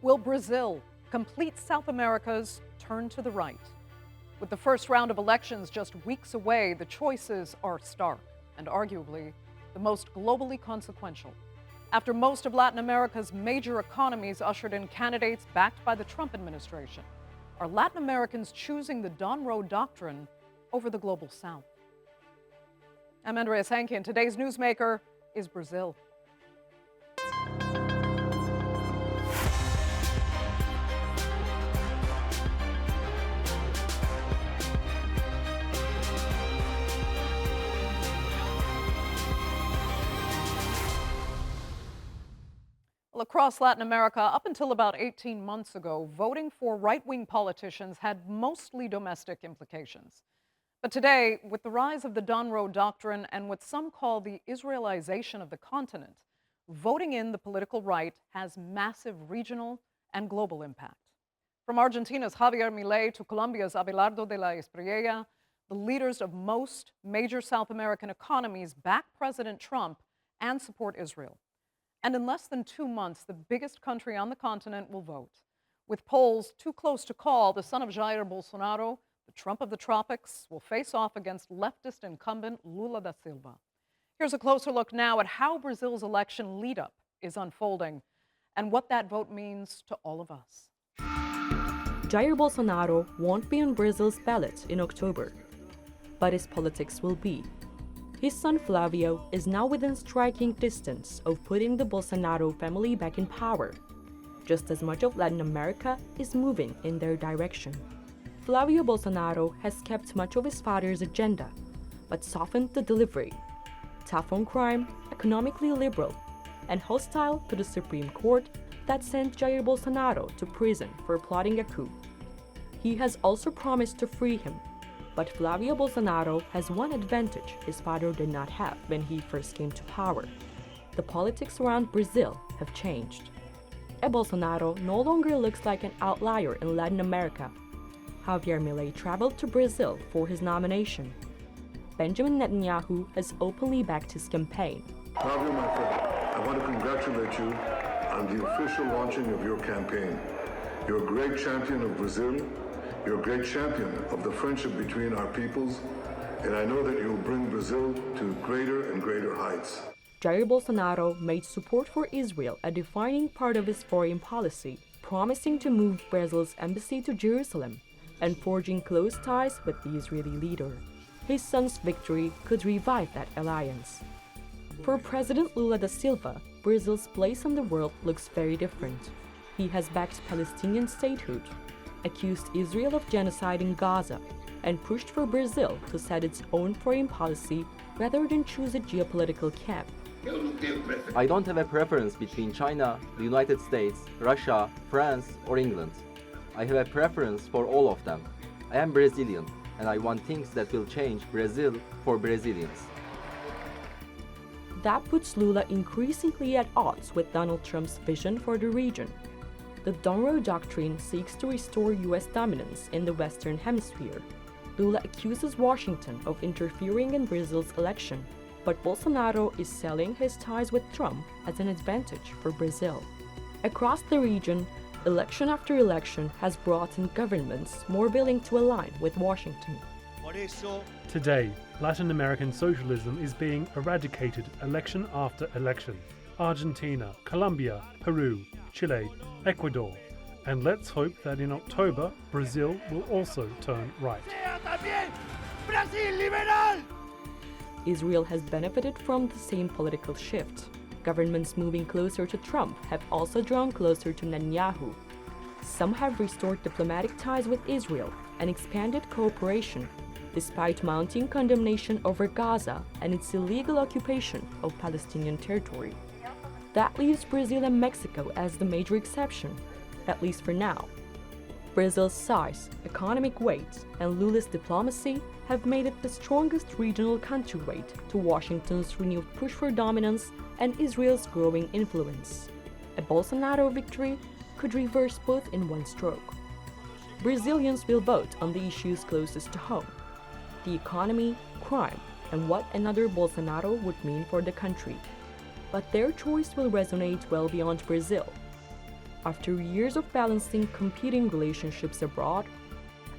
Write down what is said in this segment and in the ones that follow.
Will Brazil complete South America's turn to the right? With the first round of elections just weeks away, the choices are stark and arguably the most globally consequential. After most of Latin America's major economies ushered in candidates backed by the Trump administration, are Latin Americans choosing the Don Road doctrine over the global South? I'm Andrea Sankey, and today's newsmaker is Brazil. Well, across Latin America, up until about 18 months ago, voting for right-wing politicians had mostly domestic implications. But today, with the rise of the Don Road doctrine and what some call the Israelization of the continent, voting in the political right has massive regional and global impact. From Argentina's Javier Milei to Colombia's Abelardo de la Espriella, the leaders of most major South American economies back President Trump and support Israel. And in less than 2 months, the biggest country on the continent will vote. With polls too close to call, the son of Jair Bolsonaro, the Trump of the tropics, will face off against leftist incumbent Lula da Silva. Here's a closer look now at how Brazil's election lead-up is unfolding and what that vote means to all of us. Jair Bolsonaro won't be on Brazil's ballot in October, but his politics will be. His son Flávio is now within striking distance of putting the Bolsonaro family back in power, just as much of Latin America is moving in their direction. Flávio Bolsonaro has kept much of his father's agenda, but softened the delivery. Tough on crime, economically liberal, and hostile to the Supreme Court that sent Jair Bolsonaro to prison for plotting a coup. He has also promised to free him. But Flávio Bolsonaro has one advantage his father did not have when he first came to power. The politics around Brazil have changed. Bolsonaro no longer looks like an outlier in Latin America. Javier Milei traveled to Brazil for his nomination. Benjamin Netanyahu has openly backed his campaign. Flávio, my friend, I want to congratulate you on the official launching of your campaign. You're a great champion of Brazil. You're a great champion of the friendship between our peoples, and I know that you'll bring Brazil to greater and greater heights. Jair Bolsonaro made support for Israel a defining part of his foreign policy, promising to move Brazil's embassy to Jerusalem and forging close ties with the Israeli leader. His son's victory could revive that alliance. For President Lula da Silva, Brazil's place in the world looks very different. He has backed Palestinian statehood, accused Israel of genocide in Gaza, and pushed for Brazil to set its own foreign policy rather than choose a geopolitical camp. I don't have a preference between China, the United States, Russia, France, or England. I have a preference for all of them. I am Brazilian, and I want things that will change Brazil for Brazilians. That puts Lula increasingly at odds with Donald Trump's vision for the region. The Don Road doctrine seeks to restore U.S. dominance in the Western Hemisphere. Lula accuses Washington of interfering in Brazil's election, but Bolsonaro is selling his ties with Trump as an advantage for Brazil. Across the region, election after election has brought in governments more willing to align with Washington. Today, Latin American socialism is being eradicated election after election. Argentina, Colombia, Peru, Chile, Ecuador, and let's hope that in October, Brazil will also turn right. Israel has benefited from the same political shift. Governments moving closer to Trump have also drawn closer to Netanyahu. Some have restored diplomatic ties with Israel and expanded cooperation, despite mounting condemnation over Gaza and its illegal occupation of Palestinian territory. That leaves Brazil and Mexico as the major exception, at least for now. Brazil's size, economic weight, and Lula's diplomacy have made it the strongest regional counterweight to Washington's renewed push for dominance and Israel's growing influence. A Bolsonaro victory could reverse both in one stroke. Brazilians will vote on the issues closest to home: the economy, crime, and what another Bolsonaro would mean for the country. But their choice will resonate well beyond Brazil. After years of balancing competing relationships abroad,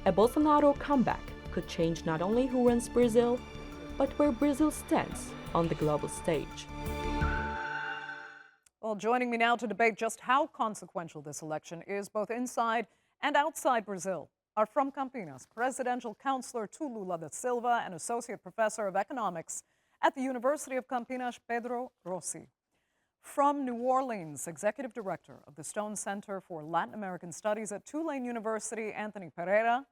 a Bolsonaro comeback could change not only who runs Brazil, but where Brazil stands on the global stage. Well, joining me now to debate just how consequential this election is, both inside and outside Brazil, are from Campinas, presidential counselor to Lula da Silva and associate professor of economics at the University of Campinas, Pedro Rossi. From New Orleans, executive director of the Stone Center for Latin American Studies at Tulane University, Anthony Pereira.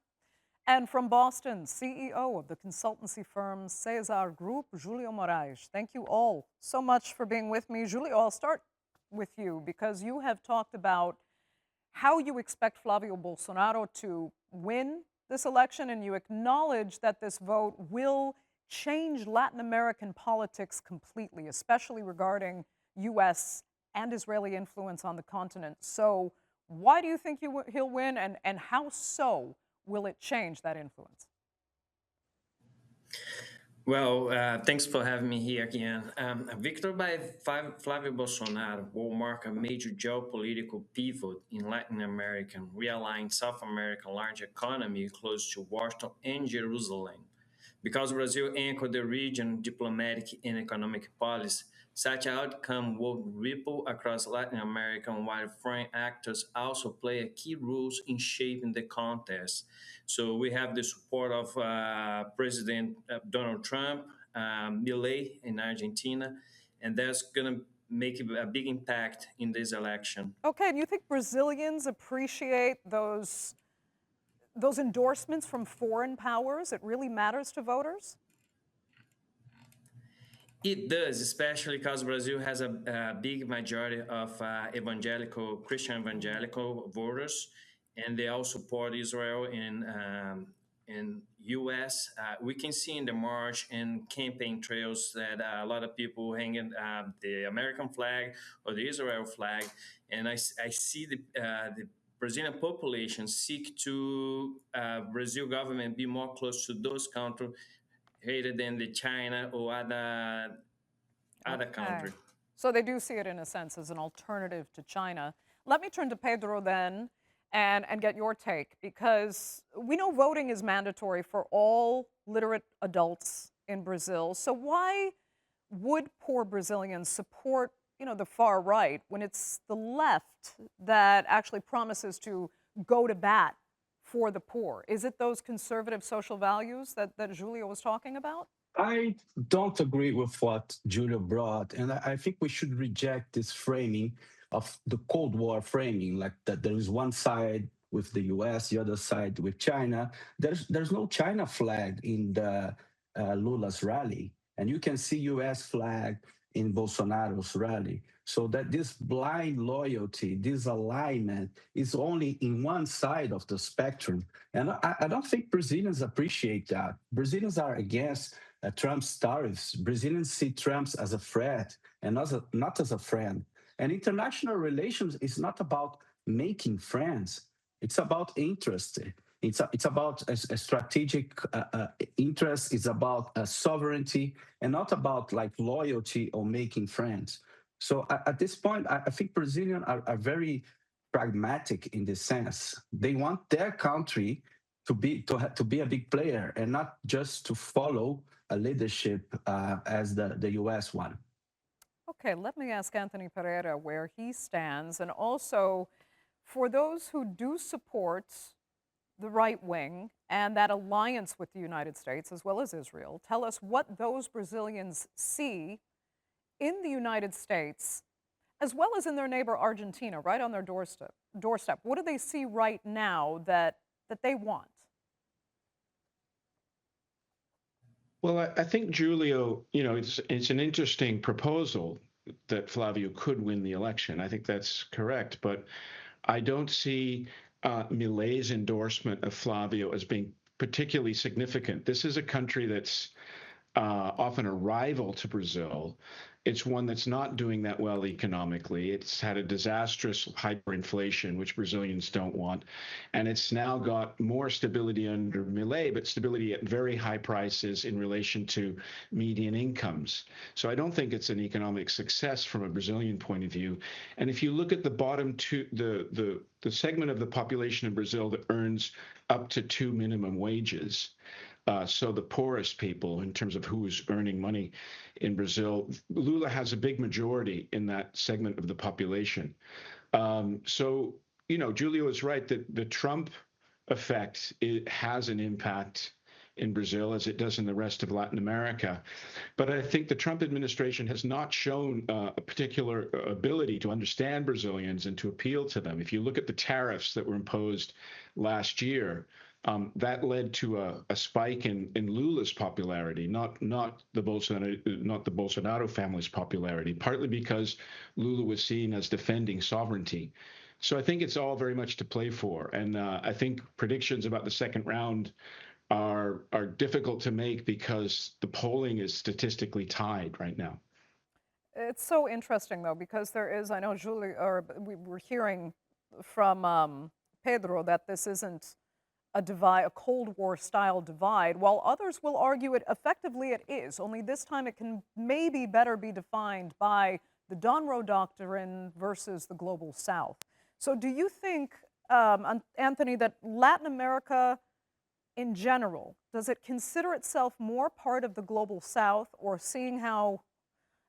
And from Boston, CEO of the consultancy firm Cesar Group, Julio Moraes. Thank you all so much for being with me. Julio, I'll start with you because you have talked about how you expect Flávio Bolsonaro to win this election, and you acknowledge that this vote will change Latin American politics completely, especially regarding U.S. and Israeli influence on the continent. So why do you think he'll win, and how so will it change that influence? Well, thanks for having me here again. Victory by Flávio Bolsonaro will mark a major geopolitical pivot in Latin America, realign South American large economy close to Washington and Jerusalem. Because Brazil anchored the region diplomatic and economic policy, such outcome will ripple across Latin America while foreign actors also play a key role in shaping the contest. So we have the support of President Donald Trump, Milei in Argentina, and that's going to make a big impact in this election. Okay, and you think Brazilians appreciate those endorsements from foreign powers? It really matters to voters? It does, especially because Brazil has a big majority of Christian evangelical voters, and they all support Israel in U.S. We can see in the march and campaign trails that a lot of people hanging the American flag or the Israel flag, and I see the Brazilian population seek to Brazil government be more close to those countries rather than the China or other country. So they do see it in a sense as an alternative to China. Let me turn to Pedro then and get your take, because we know voting is mandatory for all literate adults in Brazil. So why would poor Brazilians support, the far right when it's the left that actually promises to go to bat for the poor? Is it those conservative social values that Julio was talking about? I don't agree with what Julio brought, and I think we should reject this framing of the Cold War framing, like that there is one side with the U.S., the other side with China. There's no China flag in the Lula's rally, and you can see U.S. flag in Bolsonaro's rally. So that this blind loyalty, this alignment is only in one side of the spectrum. And I don't think Brazilians appreciate that. Brazilians are against Trump's tariffs. Brazilians see Trump as a threat and not as a friend. And international relations is not about making friends. It's about interest. It's about a strategic interest. It's about sovereignty, and not about like loyalty or making friends. So at this point, I think Brazilians are very pragmatic in this sense. They want their country to be a big player and not just to follow a leadership as the U.S. one. Okay, let me ask Anthony Pereira where he stands, and also for those who do support the right wing and that alliance with the United States as well as Israel, tell us what those Brazilians see in the United States as well as in their neighbor Argentina, right on their doorstep. What do they see right now that they want? Well, I think, Julio, it's an interesting proposal that Flávio could win the election. I think that's correct, but I don't see Milei's endorsement of Flávio as being particularly significant. This is a country that's often a rival to Brazil. It's one that's not doing that well economically. It's had a disastrous hyperinflation, which Brazilians don't want. And it's now got more stability under Milei, but stability at very high prices in relation to median incomes. So I don't think it's an economic success from a Brazilian point of view. And if you look at the bottom two, the segment of the population in Brazil that earns up to 2 minimum wages, so the poorest people in terms of who is earning money in Brazil, Lula has a big majority in that segment of the population. So, Julio is right that the Trump effect, it has an impact in Brazil as it does in the rest of Latin America. But I think the Trump administration has not shown a particular ability to understand Brazilians and to appeal to them. If you look at the tariffs that were imposed last year, that led to a spike in Lula's popularity, not the Bolsonaro family's popularity, partly because Lula was seen as defending sovereignty. So I think it's all very much to play for, and I think predictions about the second round are difficult to make because the polling is statistically tied right now. It's so interesting, though, because there is, I know, Julie, or we were hearing from Pedro that this isn't a divide, a Cold War style divide, while others will argue effectively it is, only this time it can maybe better be defined by the Donroe Doctrine versus the Global South. So do you think, Anthony, that Latin America in general, does it consider itself more part of the Global South, or seeing how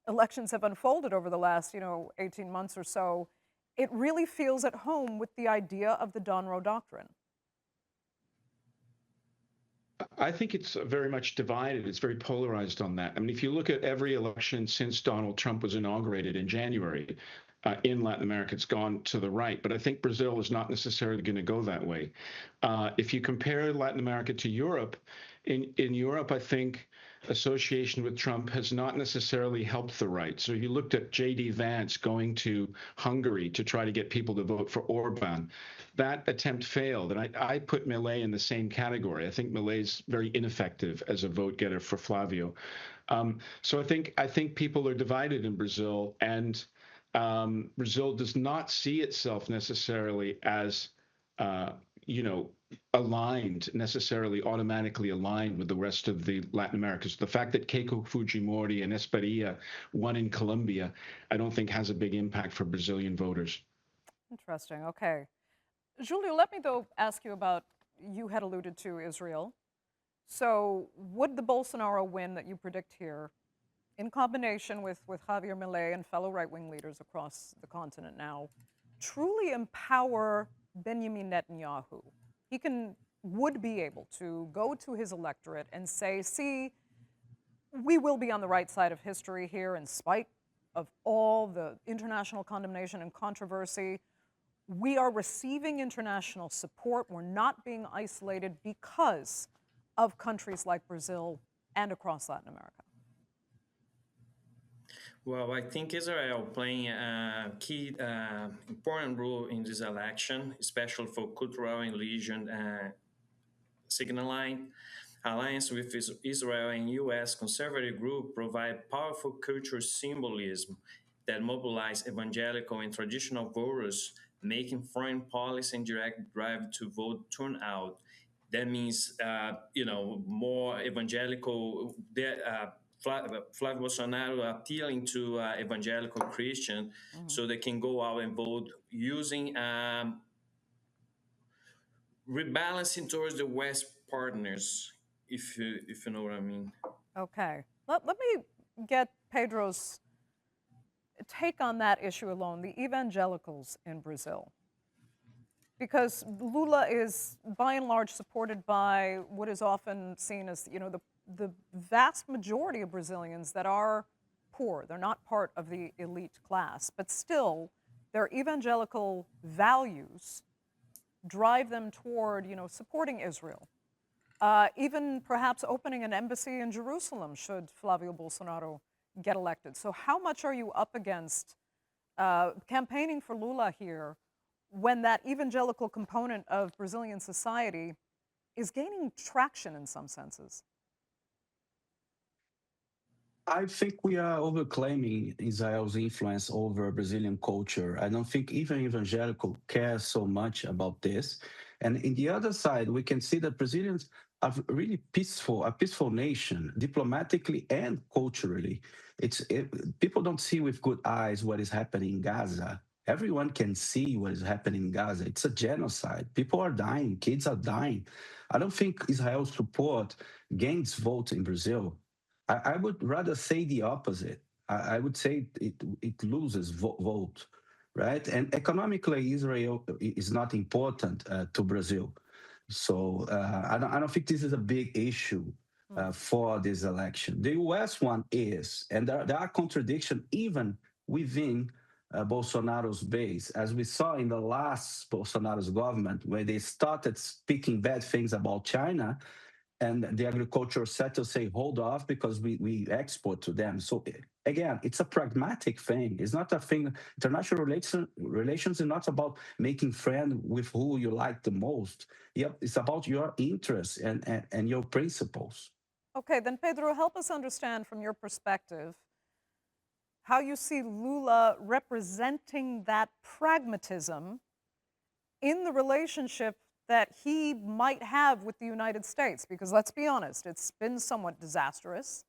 elections have unfolded over the last, 18 months or so, it really feels at home with the idea of the Donroe Doctrine? I think it's very much divided. It's very polarized on that. I mean, if you look at every election since Donald Trump was inaugurated in January, in Latin America, it's gone to the right. But I think Brazil is not necessarily going to go that way. If you compare Latin America to Europe, in Europe, I think association with Trump has not necessarily helped the right. So you looked at J.D. Vance going to Hungary to try to get people to vote for Orban. That attempt failed, and I put Milei in the same category. I think Milei's very ineffective as a vote getter for Flavio. So I think people are divided in Brazil, and Brazil does not see itself necessarily as aligned, necessarily automatically aligned with the rest of the Latin Americas. The fact that Keiko Fujimori and Espriella won in Colombia, I don't think has a big impact for Brazilian voters. Interesting. Okay. Julio, let me, though, ask you about, you had alluded to Israel. So would the Bolsonaro win that you predict here, in combination with Javier Milei and fellow right-wing leaders across the continent now, truly empower Benjamin Netanyahu? He would be able to go to his electorate and say, see, we will be on the right side of history here in spite of all the international condemnation and controversy. We are receiving international support. We're not being isolated because of countries like Brazil and across Latin America. Well, I think Israel playing a key, important role in this election, especially for cultural and religion signaling. Alliance with Israel and U.S. conservative group provide powerful cultural symbolism that mobilize evangelical and traditional voters, making foreign policy and direct drive to vote turnout. That means, more evangelical. Flávio Bolsonaro appealing to evangelical Christian, so they can go out and vote using rebalancing towards the West partners, if you know what I mean. Okay. Let me get Pedro's take on that issue alone, the evangelicals in Brazil. Because Lula is, by and large, supported by what is often seen as, the vast majority of Brazilians that are poor. They're not part of the elite class, but still, their evangelical values drive them toward, supporting Israel. Even perhaps opening an embassy in Jerusalem should Flávio Bolsonaro get elected. So how much are you up against campaigning for Lula here when that evangelical component of Brazilian society is gaining traction in some senses? I think we are overclaiming Israel's influence over Brazilian culture. I don't think even evangelical care so much about this. And in the other side, we can see that Brazilians are really peaceful, a peaceful nation, diplomatically and culturally. People don't see with good eyes what is happening in Gaza. Everyone can see what is happening in Gaza. It's a genocide. People are dying. Kids are dying. I don't think Israel's support gains votes in Brazil. I would rather say the opposite. I would say it loses vote, right? And economically, Israel is not important to Brazil. So I don't think this is a big issue for this election. The US one is, and there are contradictions even within Bolsonaro's base, as we saw in the last Bolsonaro's government, where they started speaking bad things about China, and the agricultural sector say hold off because we export to them. So again, it's a pragmatic thing. It's not a thing. International relations are not about making friends with who you like the most. Yep, it's about your interests and your principles. Okay, then Pedro, help us understand from your perspective how you see Lula representing that pragmatism in the relationship that he might have with the United States. Because let's be honest, it's been somewhat disastrous.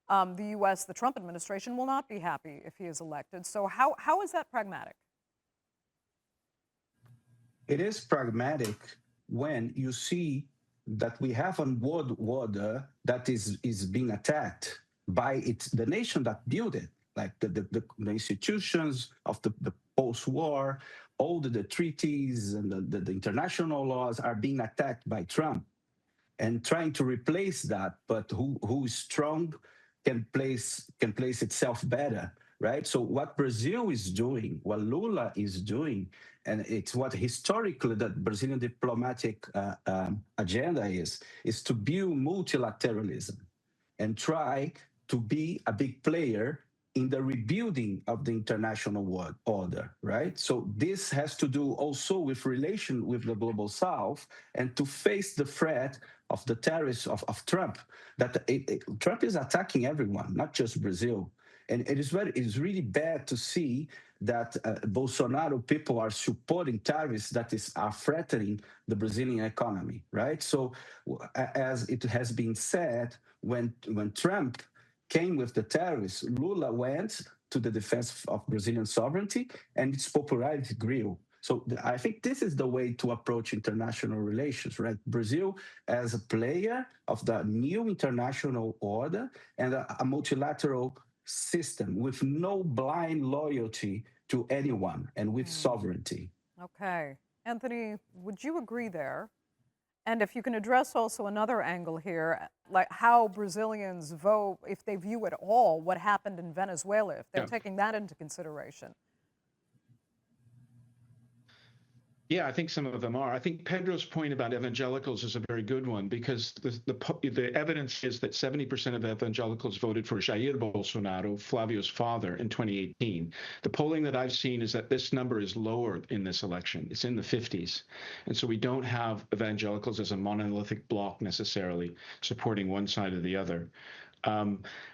The US, the Trump administration, will not be happy if he is elected. So, how is that pragmatic? It is pragmatic when you see that we have a world order that is being attacked by the nation that built it, like the institutions of the post-war, all the treaties and the international laws are being attacked by Trump and trying to replace that, but who is strong can place itself better, right? So what Brazil is doing, what Lula is doing, and it's what historically the Brazilian diplomatic agenda is to build multilateralism and try to be a big player in the rebuilding of the international world order, right? So this has to do also with relation with the global south and to face the threat of the terrorists of Trump, that Trump is attacking everyone, not just Brazil. And it is really bad to see that Bolsonaro people are supporting terrorists are threatening the Brazilian economy, right? So as it has been said, when Trump came with the terrorists, Lula went to the defense of Brazilian sovereignty and its popularity grew. So I think this is the way to approach international relations, right? Brazil as a player of the new international order and a multilateral system with no blind loyalty to anyone and with sovereignty. Okay. Anthony, would you agree there? And if you can address also another angle here, like how Brazilians vote, if they view at all what happened in Venezuela, if they're Yeah. taking that into consideration. Yeah, I think some of them are. I think Pedro's point about evangelicals is a very good one because the evidence is that 70% of evangelicals voted for Jair Bolsonaro, Flavio's father, in 2018. The polling that I've seen is that this number is lower in this election. It's in the 50s. And so we don't have evangelicals as a monolithic bloc necessarily supporting one side or the other.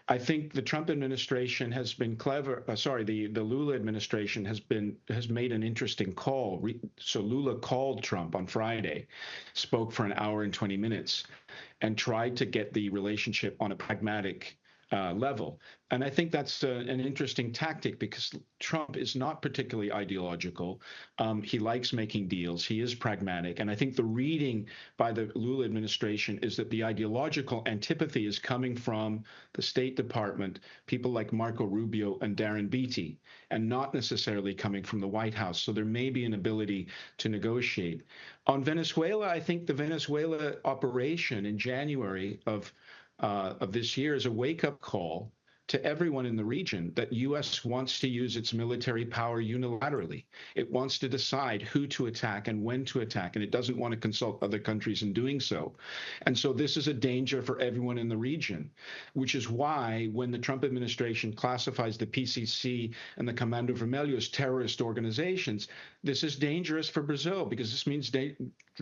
I think the Trump administration has been clever. The Lula administration has made an interesting call. So Lula called Trump on Friday, spoke for an hour and 20 minutes, and tried to get the relationship on a pragmatic level. And I think that's an interesting tactic because Trump is not particularly ideological. He likes making deals. He is pragmatic. And I think the reading by the Lula administration is that the ideological antipathy is coming from the State Department, people like Marco Rubio and Darren Beatty, and not necessarily coming from the White House. So there may be an ability to negotiate. On Venezuela, I think the Venezuela operation in January of this year is a wake-up call to everyone in the region that U.S. wants to use its military power unilaterally. It wants to decide who to attack and when to attack, and it doesn't want to consult other countries in doing so. And so this is a danger for everyone in the region, which is why when the Trump administration classifies the PCC and the Comando Vermelho as terrorist organizations, this is dangerous for Brazil because this means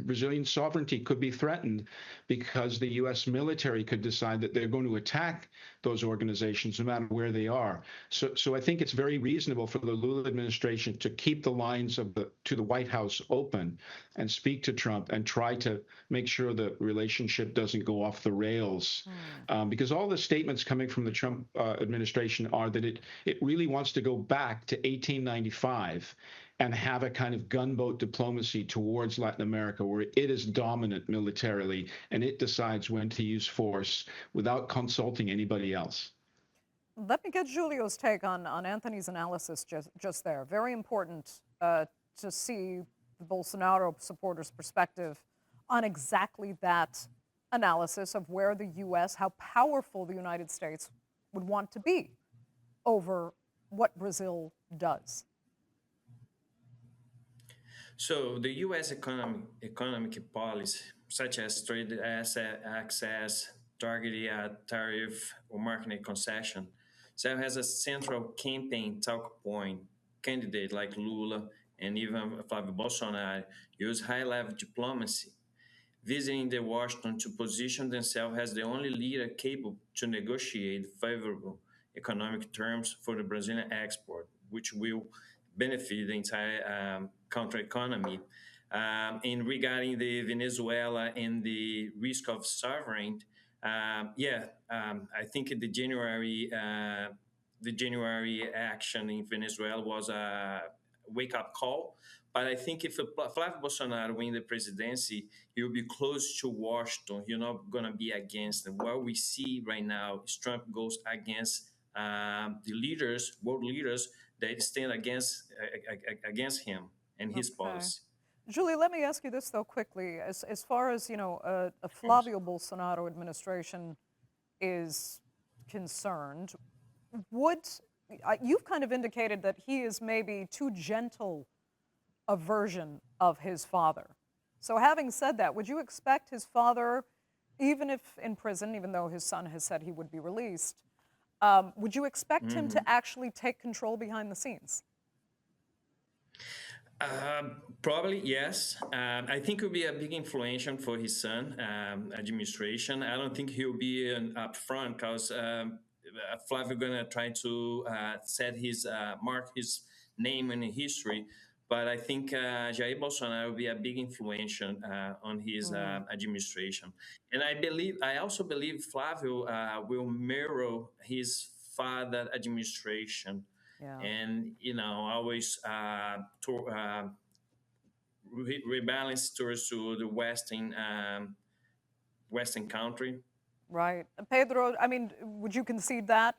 Brazilian sovereignty could be threatened because the U.S. military could decide that they're going to attack those organizations, no matter where they are. So I think it's very reasonable for the Lula administration to keep the lines to the White House open and speak to Trump and try to make sure the relationship doesn't go off the rails. Because all the statements coming from the Trump administration are that it really wants to go back to 1895 and have a kind of gunboat diplomacy towards Latin America where it is dominant militarily and it decides when to use force without consulting anybody else. Let me get Julio's take on Anthony's analysis just there. Very important to see the Bolsonaro supporters' perspective on exactly that analysis of where the U.S., how powerful the United States would want to be over what Brazil does. So the U.S. economic policy, such as trade asset access, targeted tariff, or market concession, so has a central campaign talk point. Candidate like Lula and even Flávio Bolsonaro use high-level diplomacy, visiting the Washington to position themselves as the only leader capable to negotiate favorable economic terms for the Brazilian export, which will benefit the entire country economy. And regarding the Venezuela and the risk of sovereignty, I think the January action in Venezuela was a wake-up call. But I think if Flávio Bolsonaro win the presidency, he will be close to Washington. He's not going to be against them. What we see right now is Trump goes against the world leaders that stand against him and his policy. Julie, let me ask you this, though, quickly. As far as, a Flávio Bolsonaro administration is concerned, you've kind of indicated that he is maybe too gentle a version of his father. So having said that, would you expect his father, even if in prison, even though his son has said he would be released, would you expect him to actually take control behind the scenes? Probably, yes. I think it will be a big influence for his son administration. I don't think he'll be up front because Flávio going to try to mark his name in history. But I think Jair Bolsonaro will be a big influence on his administration. And I also believe Flávio will mirror his father administration. Yeah. And, always rebalance towards to the Western country. Right. Pedro, I mean, would you concede that,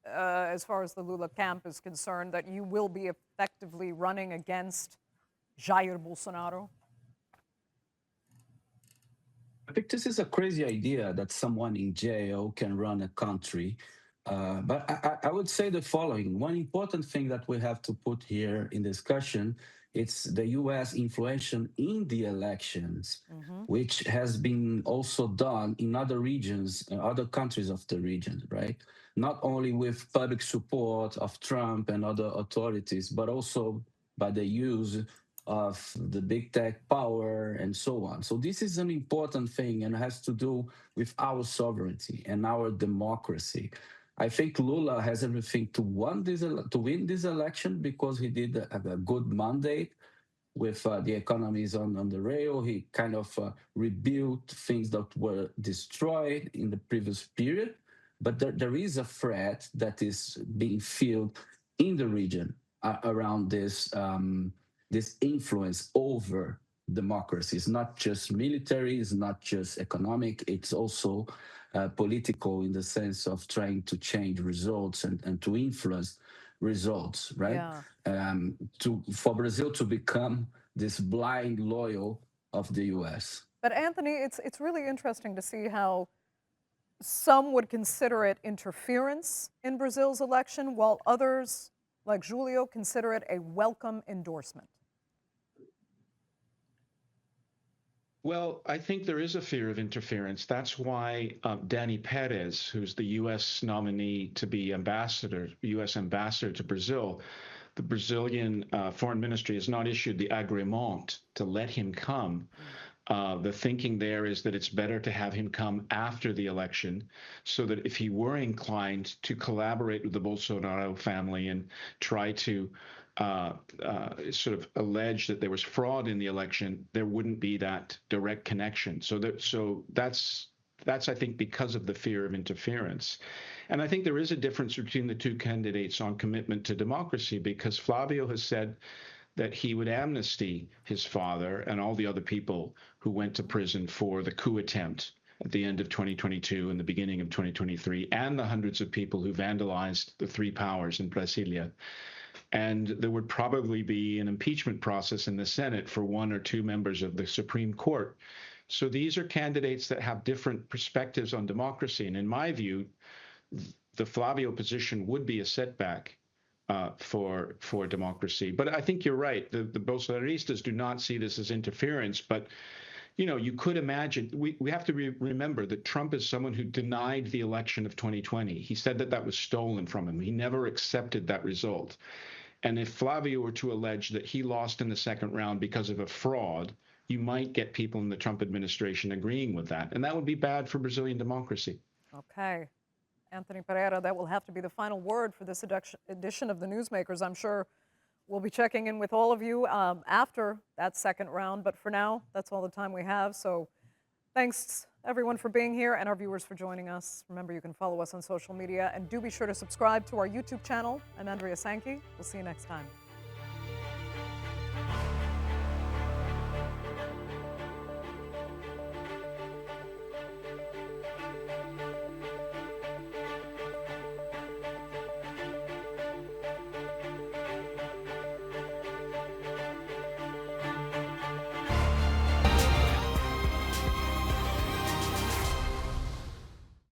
as far as the Lula camp is concerned, that you will be effectively running against Jair Bolsonaro? I think this is a crazy idea that someone in jail can run a country. But I would say the following. One important thing that we have to put here in discussion, it's the U.S. influence in the elections, which has been also done in other regions, other countries of the region, right? Not only with public support of Trump and other authorities, but also by the use of the big tech power and so on. So this is an important thing and has to do with our sovereignty and our democracy. I think Lula has everything to win this election because he did a good mandate with the economies on the rail. He kind of rebuilt things that were destroyed in the previous period. But there is a threat that is being felt in the region around this influence over democracy. It's not just military, it's not just economic, it's also political in the sense of trying to change results and to influence results, right? Yeah. For Brazil to become this blind loyal of the U.S. But Anthony, it's really interesting to see how some would consider it interference in Brazil's election, while others, like Julio, consider it a welcome endorsement. Well, I think there is a fear of interference. That's why Dani Perez, who's the U.S. nominee to be U.S. ambassador to Brazil, the Brazilian foreign ministry has not issued the agrément to let him come. The thinking there is that it's better to have him come after the election so that if he were inclined to collaborate with the Bolsonaro family and try to sort of allege that there was fraud in the election, there wouldn't be that direct connection. So that's I think because of the fear of interference. And I think there is a difference between the two candidates on commitment to democracy, because Flavio has said that he would amnesty his father and all the other people who went to prison for the coup attempt at the end of 2022 and the beginning of 2023, and the hundreds of people who vandalized the three powers in Brasilia. And there would probably be an impeachment process in the Senate for one or two members of the Supreme Court. So these are candidates that have different perspectives on democracy. And in my view, the Flavio position would be a setback for democracy. But I think you're right. The Bolsonaristas do not see this as interference. But, you know, you could imagine, we have to remember that Trump is someone who denied the election of 2020. He said that that was stolen from him. He never accepted that result. And if Flavio were to allege that he lost in the second round because of a fraud, you might get people in the Trump administration agreeing with that. And that would be bad for Brazilian democracy. Okay. Anthony Pereira, that will have to be the final word for this edition of the Newsmakers. I'm sure we'll be checking in with all of you after that second round. But for now, that's all the time we have. So thanks, everyone, for being here and our viewers for joining us. Remember, you can follow us on social media. And do be sure to subscribe to our YouTube channel. I'm Andrea Sankey. We'll see you next time.